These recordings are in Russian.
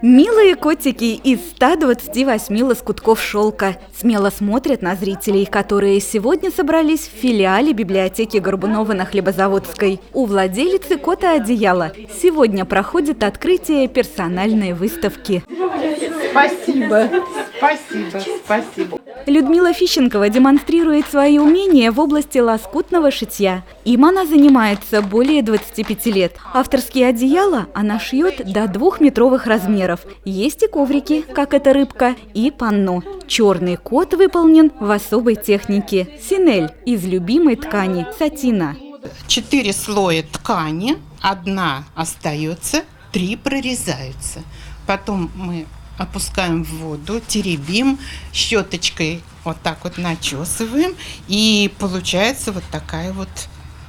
Милые котики из 128 лоскутков шелка смело смотрят на зрителей, которые сегодня собрались в филиале библиотеки Горбунова на Хлебозаводской. У владелицы кота-одеяла сегодня проходит открытие персональной выставки. Спасибо, спасибо, спасибо. Людмила Фищенкова демонстрирует свои умения в области лоскутного шитья. Им она занимается более 25 лет. Авторские одеяла она шьет до 2-метровых размеров. Есть и коврики, как эта рыбка, и панно. Черный кот выполнен в особой технике. Синель из любимой ткани – сатина. 4 слоя ткани, 1 остается, 3 прорезаются. Потом мы опускаем в воду, теребим, щеточкой вот так вот начесываем, и получается вот такая вот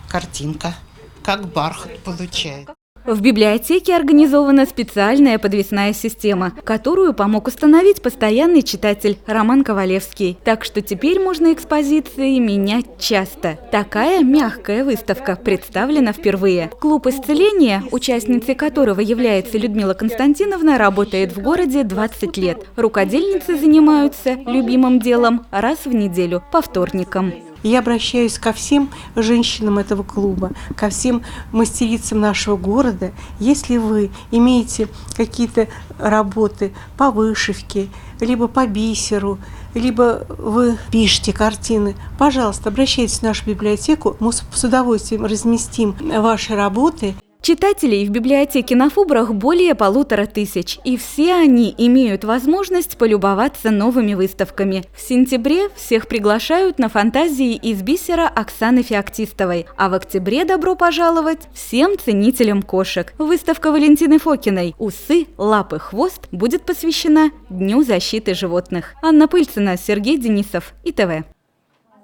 картинка, как бархат получается. В библиотеке организована специальная подвесная система, которую помог установить постоянный читатель Роман Ковалевский. Так что теперь можно экспозиции менять часто. Такая мягкая выставка представлена впервые. Клуб исцеления, участницей которого является Людмила Константиновна, работает в городе 20 лет. Рукодельницы занимаются любимым делом раз в неделю, по вторникам. Я обращаюсь ко всем женщинам этого клуба, ко всем мастерицам нашего города. Если вы имеете какие-то работы по вышивке, либо по бисеру, либо вы пишете картины, пожалуйста, обращайтесь в нашу библиотеку, мы с удовольствием разместим ваши работы. Читателей в библиотеке на Фубрах более 1500, и все они имеют возможность полюбоваться новыми выставками. В сентябре всех приглашают на фантазии из бисера Оксаны Феоктистовой, а в октябре добро пожаловать всем ценителям кошек. Выставка Валентины Фокиной «Усы, лапы, хвост» будет посвящена Дню защиты животных. Анна Пыльцина, Сергей Денисов, ИТВ.